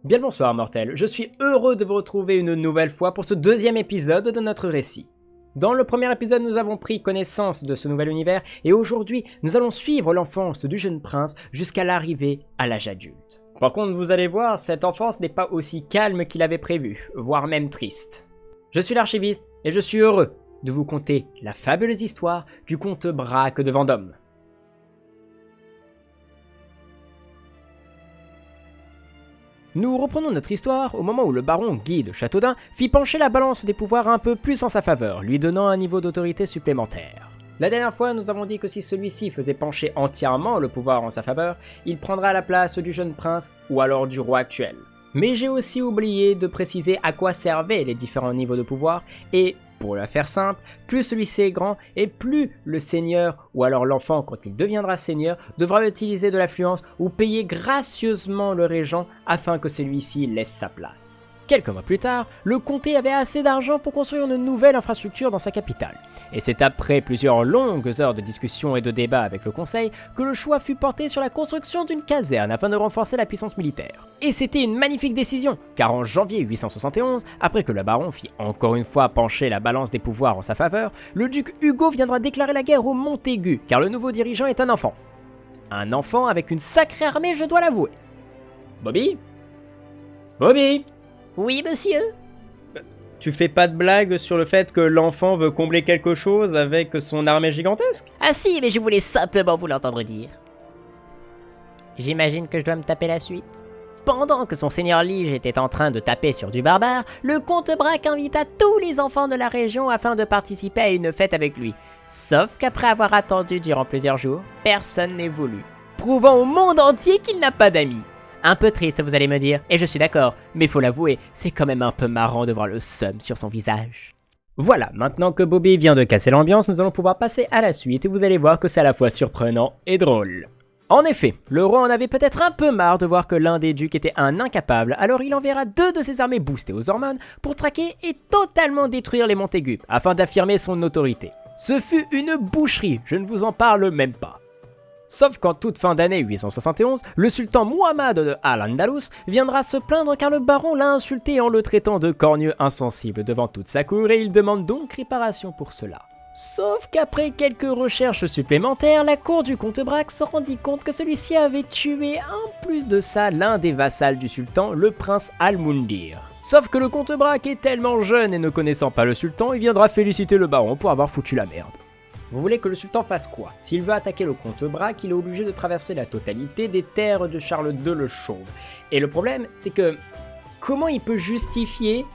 Bien le bonsoir mortel, je suis heureux de vous retrouver une nouvelle fois pour ce deuxième épisode de notre récit. Dans le premier épisode, nous avons pris connaissance de ce nouvel univers et aujourd'hui, nous allons suivre l'enfance du jeune prince jusqu'à l'arrivée à l'âge adulte. Par contre, vous allez voir, cette enfance n'est pas aussi calme qu'il avait prévu, voire même triste. Je suis l'archiviste et je suis heureux de vous conter la fabuleuse histoire du comte Braque de Vendôme. Nous reprenons notre histoire au moment où le baron Guy de Châteaudun fit pencher la balance des pouvoirs un peu plus en sa faveur, lui donnant un niveau d'autorité supplémentaire. La dernière fois, nous avons dit que si celui-ci faisait pencher entièrement le pouvoir en sa faveur, il prendra la place du jeune prince ou alors du roi actuel. Mais j'ai aussi oublié de préciser à quoi servaient les différents niveaux de pouvoir et, pour la faire simple, plus celui-ci est grand et plus le seigneur ou alors l'enfant quand il deviendra seigneur devra utiliser de l'affluence ou payer gracieusement le régent afin que celui-ci laisse sa place. Quelques mois plus tard, le comté avait assez d'argent pour construire une nouvelle infrastructure dans sa capitale. Et c'est après plusieurs longues heures de discussion et de débat avec le conseil que le choix fut porté sur la construction d'une caserne afin de renforcer la puissance militaire. Et c'était une magnifique décision, car en janvier 871, après que le baron fit encore une fois pencher la balance des pouvoirs en sa faveur, le duc Hugo viendra déclarer la guerre aux Montaigu, car le nouveau dirigeant est un enfant. Un enfant avec une sacrée armée, je dois l'avouer. Bobby ? Bobby ? Oui, monsieur. Tu fais pas de blague sur le fait que l'enfant veut combler quelque chose avec son armée gigantesque ? Ah si, mais je voulais simplement vous l'entendre dire. J'imagine que je dois me taper la suite. Pendant que son seigneur Lige était en train de taper sur du barbare, le comte Braque invita tous les enfants de la région afin de participer à une fête avec lui. Sauf qu'après avoir attendu durant plusieurs jours, personne n'est voulu, prouvant au monde entier qu'il n'a pas d'amis. Un peu triste, vous allez me dire, et je suis d'accord, mais faut l'avouer, c'est quand même un peu marrant de voir le seum sur son visage. Voilà, maintenant que Bobby vient de casser l'ambiance, nous allons pouvoir passer à la suite et vous allez voir que c'est à la fois surprenant et drôle. En effet, le roi en avait peut-être un peu marre de voir que l'un des ducs était un incapable, alors il enverra 2 de ses armées boostées aux hormones pour traquer et totalement détruire les Montaigu, afin d'affirmer son autorité. Ce fut une boucherie, je ne vous en parle même pas. Sauf qu'en toute fin d'année 871, le sultan Muhammad de Al-Andalus viendra se plaindre car le baron l'a insulté en le traitant de corneux insensible devant toute sa cour et il demande donc réparation pour cela. Sauf qu'après quelques recherches supplémentaires, la cour du comte Braque se rendit compte que celui-ci avait tué en plus de ça l'un des vassals du sultan, le prince Al-Mundir. Sauf que le comte Braque est tellement jeune et ne connaissant pas le sultan, il viendra féliciter le baron pour avoir foutu la merde. Vous voulez que le sultan fasse quoi ? S'il veut attaquer le comte Braque, il est obligé de traverser la totalité des terres de Charles II le Chauve. Et le problème, c'est que comment il peut justifier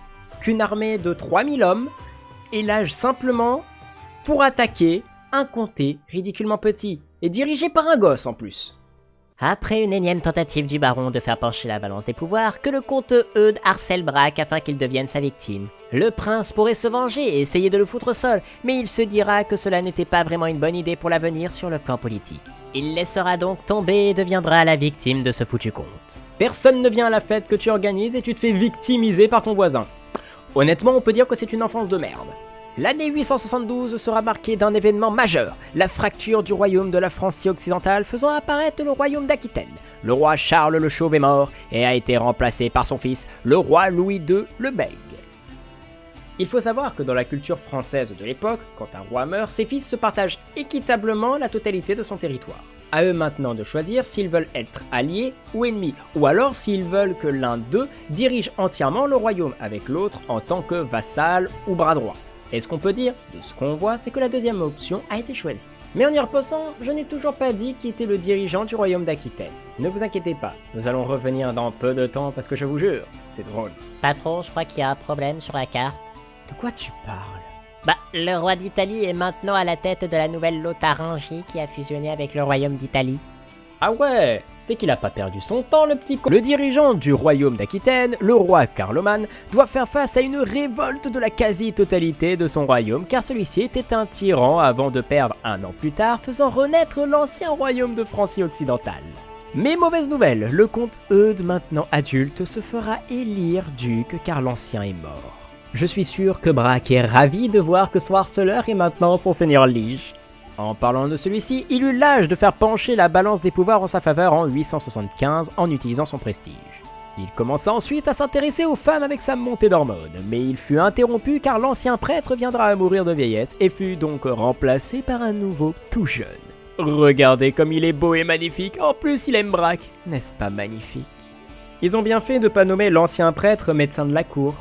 qu'une armée de 3000 hommes ait l'âge simplement pour attaquer un comté ridiculement petit et dirigé par un gosse en plus ? Après une énième tentative du baron de faire pencher la balance des pouvoirs, que le comte Eudes harcèle Braque afin qu'il devienne sa victime. Le prince pourrait se venger et essayer de le foutre au sol, mais il se dira que cela n'était pas vraiment une bonne idée pour l'avenir sur le plan politique. Il laissera donc tomber et deviendra la victime de ce foutu comte. Personne ne vient à la fête que tu organises et tu te fais victimiser par ton voisin. Honnêtement, on peut dire que c'est une enfance de merde. L'année 872 sera marquée d'un événement majeur, la fracture du royaume de la Francie occidentale faisant apparaître le royaume d'Aquitaine. Le roi Charles le Chauve est mort et a été remplacé par son fils, le roi Louis II le Bègue. Il faut savoir que dans la culture française de l'époque, quand un roi meurt, ses fils se partagent équitablement la totalité de son territoire. À eux maintenant de choisir s'ils veulent être alliés ou ennemis, ou alors s'ils veulent que l'un d'eux dirige entièrement le royaume avec l'autre en tant que vassal ou bras droit. Et ce qu'on peut dire, de ce qu'on voit, c'est que la deuxième option a été choisie. Mais en y repensant, je n'ai toujours pas dit qui était le dirigeant du royaume d'Aquitaine. Ne vous inquiétez pas, nous allons revenir dans peu de temps parce que je vous jure, c'est drôle. Patron, je crois qu'il y a un problème sur la carte. De quoi tu parles ? Bah, le roi d'Italie est maintenant à la tête de la nouvelle Lotharingie qui a fusionné avec le royaume d'Italie. Ah ouais, c'est qu'il a pas perdu son temps le petit con. Le dirigeant du royaume d'Aquitaine, le roi Carloman, doit faire face à une révolte de la quasi-totalité de son royaume car celui-ci était un tyran avant de perdre un an plus tard, faisant renaître l'ancien royaume de Francie occidentale. Mais mauvaise nouvelle, le comte Eudes, maintenant adulte, se fera élire duc car l'ancien est mort. Je suis sûr que Braque est ravi de voir que son harceleur est maintenant son seigneur Lige. En parlant de celui-ci, il eut l'âge de faire pencher la balance des pouvoirs en sa faveur en 875 en utilisant son prestige. Il commença ensuite à s'intéresser aux femmes avec sa montée d'hormones, mais il fut interrompu car l'ancien prêtre viendra à mourir de vieillesse et fut donc remplacé par un nouveau tout jeune. Regardez comme il est beau et magnifique, en plus il aime Braque, n'est-ce pas magnifique? Ils ont bien fait de pas nommer l'ancien prêtre médecin de la cour.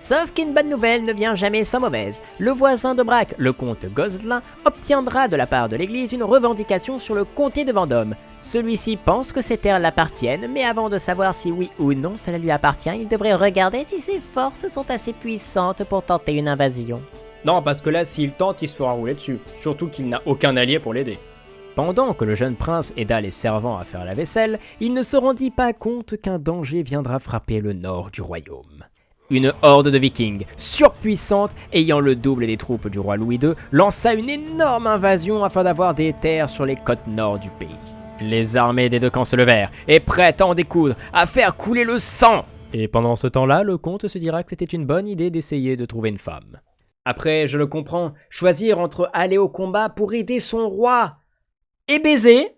Sauf qu'une bonne nouvelle ne vient jamais sans mauvaise. Le voisin de Braque, le comte Gozlin, obtiendra de la part de l'église une revendication sur le comté de Vendôme. Celui-ci pense que ces terres l'appartiennent, mais avant de savoir si oui ou non cela lui appartient, il devrait regarder si ses forces sont assez puissantes pour tenter une invasion. Non, parce que là, s'il tente, il se fera rouler dessus, surtout qu'il n'a aucun allié pour l'aider. Pendant que le jeune prince aida les servants à faire la vaisselle, il ne se rendit pas compte qu'un danger viendra frapper le nord du royaume. Une horde de vikings, surpuissante, ayant le double des troupes du roi Louis II, lança une énorme invasion afin d'avoir des terres sur les côtes nord du pays. Les armées des deux camps se levèrent, et prêtes à en découdre, à faire couler le sang. Et pendant ce temps-là, le comte se dira que c'était une bonne idée d'essayer de trouver une femme. Après, je le comprends, choisir entre aller au combat pour aider son roi et baiser,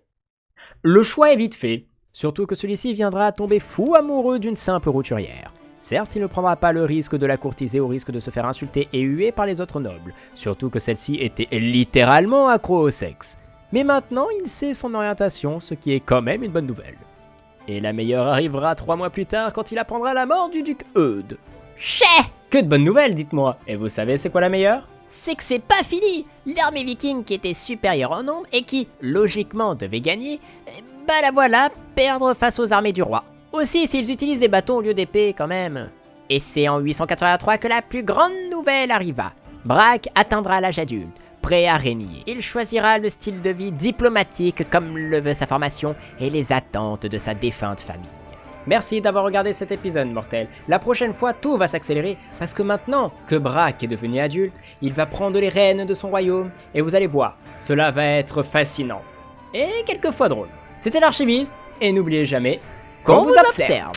le choix est vite fait. Surtout que celui-ci viendra tomber fou amoureux d'une simple routurière. Certes, il ne prendra pas le risque de la courtiser au risque de se faire insulter et huer par les autres nobles, surtout que celle-ci était littéralement accro au sexe. Mais maintenant, il sait son orientation, ce qui est quand même une bonne nouvelle. Et la meilleure arrivera 3 mois plus tard quand il apprendra la mort du duc Eudes. Chais! Que de bonnes nouvelles, dites-moi. Et vous savez c'est quoi la meilleure? C'est que c'est pas fini. L'armée viking qui était supérieure en nombre et qui, logiquement, devait gagner, bah la voilà, perdre face aux armées du roi. Aussi, s'ils utilisent des bâtons au lieu d'épée, quand même. Et c'est en 883 que la plus grande nouvelle arriva. Braque atteindra l'âge adulte, prêt à régner. Il choisira le style de vie diplomatique comme le veut sa formation et les attentes de sa défunte famille. Merci d'avoir regardé cet épisode, mortel. La prochaine fois, tout va s'accélérer, parce que maintenant que Braque est devenu adulte, il va prendre les rênes de son royaume, et vous allez voir, cela va être fascinant. Et quelquefois drôle. C'était l'archiviste, et n'oubliez jamais qu'on vous observe.